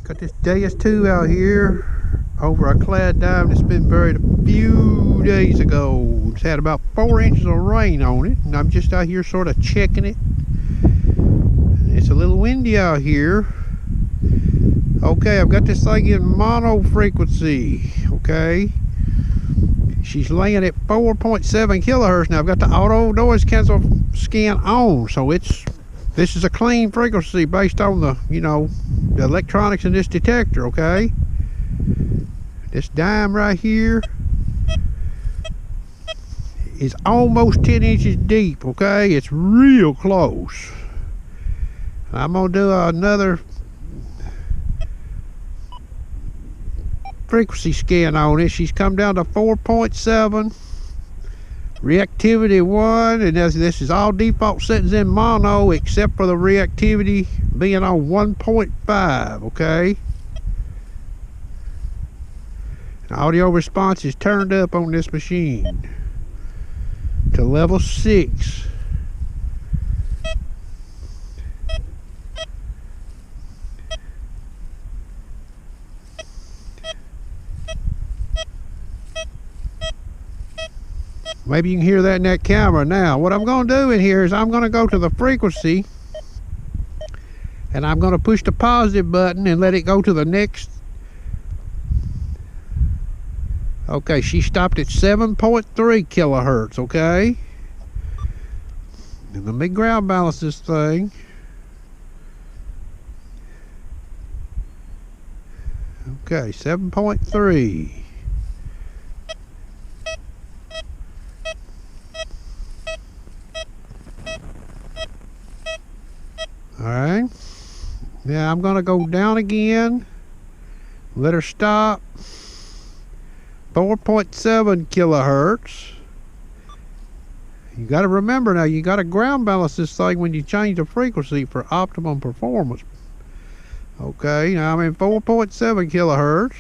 Got this Deus 2 out here over a clad dime that's been buried a few days ago. It's had about 4 inches of rain on it, and I'm just out here sort of checking it. It's a little windy out here. Okay, I've got this thing in mono frequency. Okay, she's laying at 4.7 kilohertz. Now I've got the auto noise cancel scan on, so this is a clean frequency based on the, you know, the electronics in this detector. Okay, this dime right here is almost 10 inches deep. Okay, it's real close. I'm gonna do another frequency scan on it. She's come down to 4.7, reactivity 1, and this is all default settings in mono except for the reactivity being on 1.5. okay, and audio response is turned up on this machine to level 6. Maybe you can hear that in that camera. Now, what I'm going to do in here is I'm going to go to the frequency and I'm going to push the positive button and let it go to the next. Okay, she stopped at 7.3 kilohertz, okay? And let me ground balance this thing. Okay, 7.3. Alright, now I'm going to go down again, let her stop, 4.7 kilohertz. You got to remember now, you got to ground balance this thing when you change the frequency for optimum performance. Okay, now I'm in 4.7 kilohertz.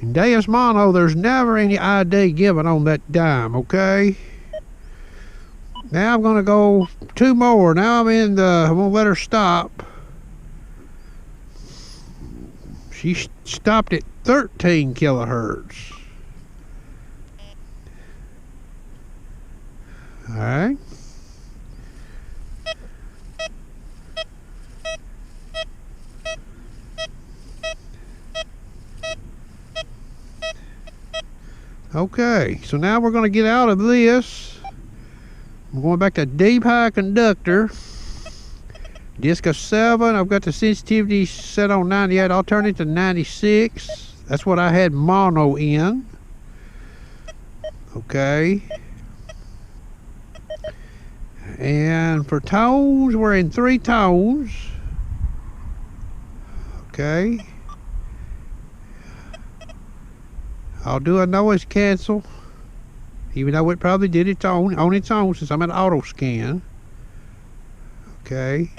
In Deus mono, there's never any ID given on that dime, okay? Now I'm going to go 2 more. Now I'm going to let her stop. She stopped at 13 kilohertz. Alright. Okay, so now we're going to get out of this. I'm going back to deep high conductor. Disco 7. I've got the sensitivity set on 98. I'll turn it to 96. That's what I had mono in. Okay. And for tones, we're in 3 tones. Okay. I'll do a noise cancel, even though it probably did its own on its own since I'm at auto scan. Okay.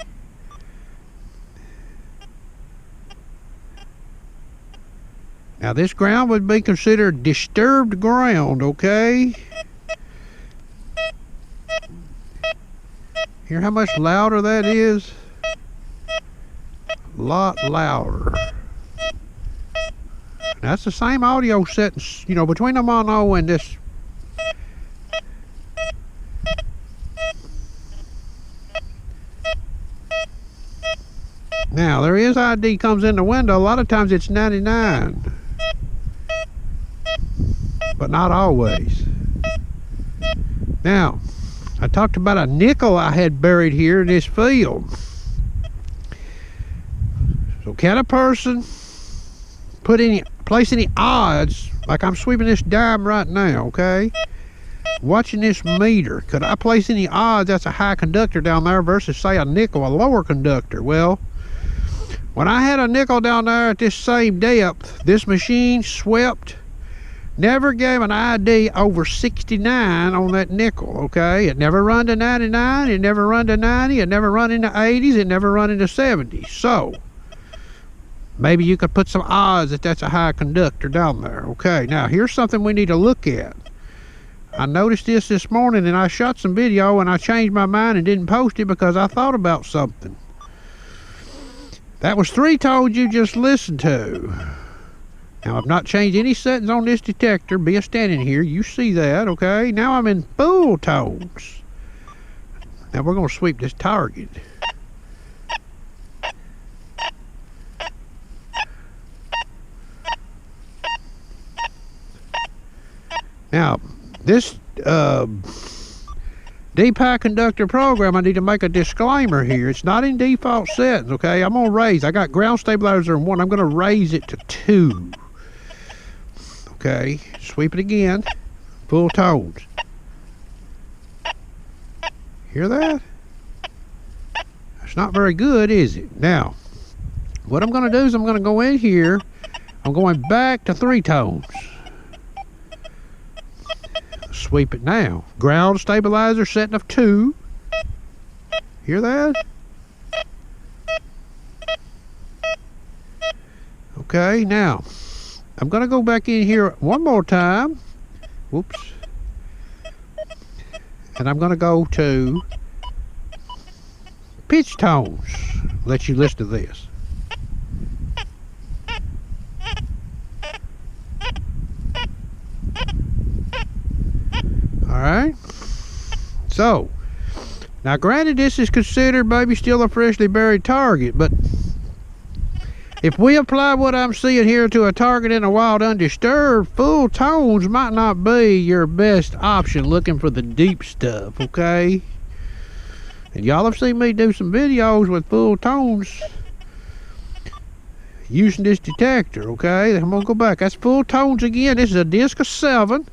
Now this ground would be considered disturbed ground, okay? Hear how much louder that is? A lot louder. That's the same audio settings, you know, between the mono and this. Now, there is ID comes in the window. A lot of times it's 99. But not always. Now, I talked about a nickel I had buried here in this field. So can a person place any odds, like I'm sweeping this dime right now, okay? Watching this meter, could I place any odds that's a high conductor down there versus, say, a nickel, a lower conductor? Well, when I had a nickel down there at this same depth, this machine swept, never gave an ID over 69 on that nickel, okay? It never run to 99, it never run to 90, it never run into 80s, it never run into 70s. So, maybe you could put some odds that that's a high conductor down there. Okay, now here's something we need to look at. I noticed this morning, and I shot some video, and I changed my mind and didn't post it because I thought about something. That was 3 tones you just listened to. Now, I've not changed any settings on this detector. Be a standing here. You see that, okay? Now I'm in full tones. Now we're going to sweep this target. Now, this D-Pi conductor program, I need to make a disclaimer here. It's not in default settings, okay? I'm going to raise. I got ground stabilizer in 1. I'm going to raise it to 2. Okay, sweep it again. Full tones. Hear that? It's not very good, is it? Now, what I'm going to do is I'm going to go in here. I'm going back to 3 tones. Sweep it now. Ground stabilizer setting of 2. Hear that? Okay, now I'm going to go back in here one more time. Whoops. And I'm going to go to pitch tones. Let you listen to this. Alright. So, now granted this is considered maybe still a freshly buried target, but if we apply what I'm seeing here to a target in a wild undisturbed, full tones might not be your best option looking for the deep stuff, okay? And y'all have seen me do some videos with full tones using this detector, okay? I'm gonna go back. That's full tones again. This is a disc of 7.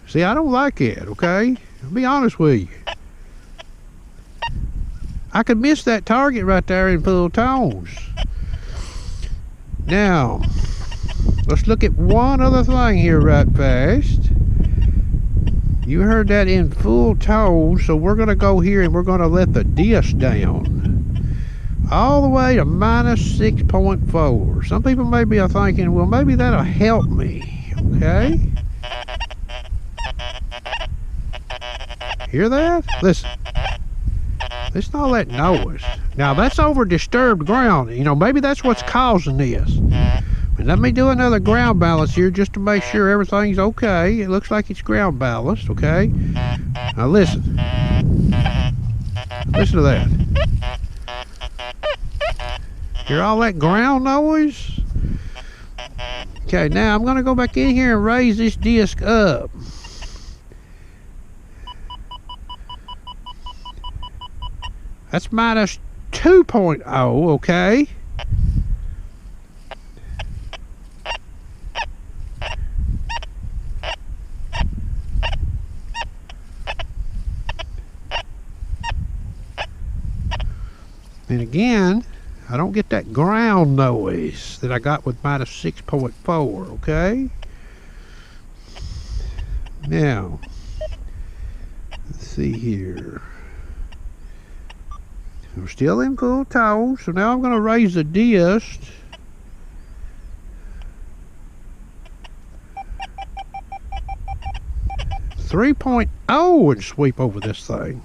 See, I don't like it, okay? I'll be honest with you. I could miss that target right there in full tones. Now, let's look at one other thing here right fast. You heard that in full tones, so we're going to go here and we're going to let the disc down. All the way to minus 6.4. Some people may be thinking, well, maybe that'll help me, okay? Hear that? Listen. Listen to all that noise. Now that's over disturbed ground. You know, maybe that's what's causing this. And let me do another ground balance here just to make sure everything's okay. It looks like it's ground balanced, okay? Now listen. Listen to that. Hear all that ground noise? Okay, now I'm going to go back in here and raise this disc up. That's minus 2.0, okay? And again, I don't get that ground noise that I got with minus 6.4, okay? Now, let's see here. We're still in full tone, so now I'm going to raise the disc. .3 and sweep over this thing.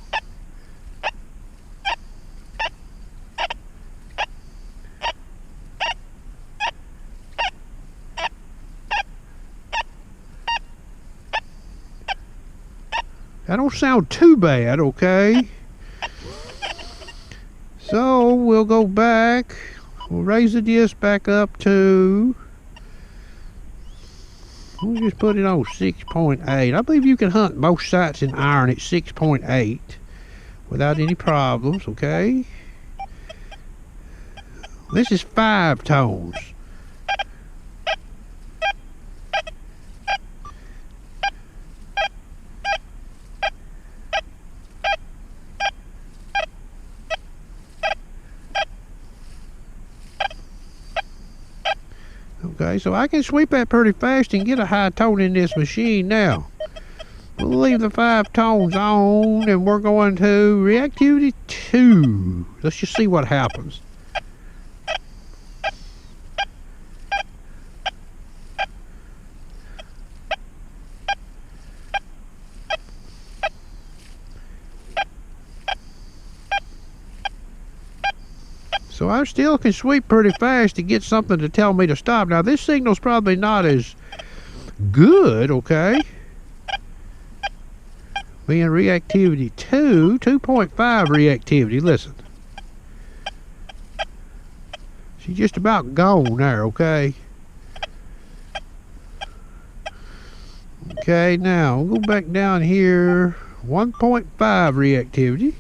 That don't sound too bad, okay? So we'll go back, we'll raise the disc back up to, we'll just put it on 6.8. I believe you can hunt most sites in iron at 6.8 without any problems, okay? This is 5 tones. Okay, so I can sweep that pretty fast and get a high tone in this machine now. We'll leave the 5 tones on and we're going to Reactivity 2. Let's just see what happens. So I still can sweep pretty fast to get something to tell me to stop. Now this signal's probably not as good, okay? Being reactivity 2.5 reactivity, listen. She's just about gone there, okay? Okay, now we'll go back down here. 1.5 reactivity.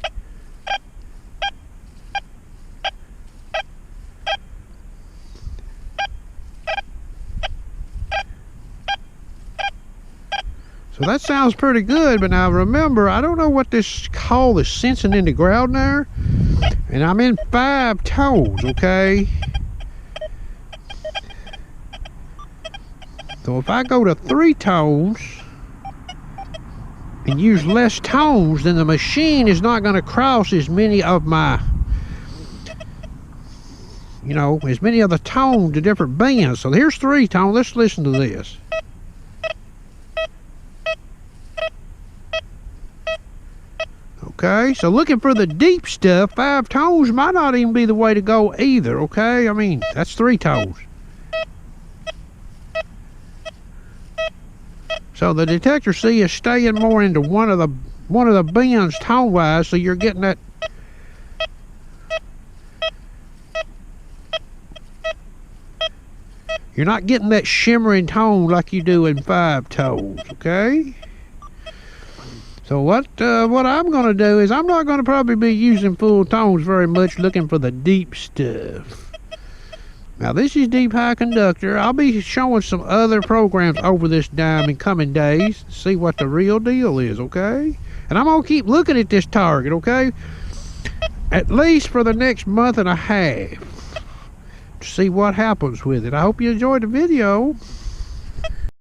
So that sounds pretty good, but now remember, I don't know what this coil is sensing in the ground there. And I'm in 5 tones, okay? So if I go to 3 tones and use less tones, then the machine is not going to cross as many of my, you know, as many of the tones to different bands. So here's 3 tones. Let's listen to this. Okay, so looking for the deep stuff, 5 tones might not even be the way to go either, okay? I mean, that's 3 tones. So the detector C is staying more into one of the bends tone-wise, so you're getting that. You're not getting that shimmering tone like you do in 5 tones, okay? So what I'm going to do is I'm not going to probably be using full tones very much, looking for the deep stuff. Now this is deep high conductor. I'll be showing some other programs over this dime in coming days to see what the real deal is, okay? And I'm going to keep looking at this target, okay? At least for the next month and a half to see what happens with it. I hope you enjoyed the video.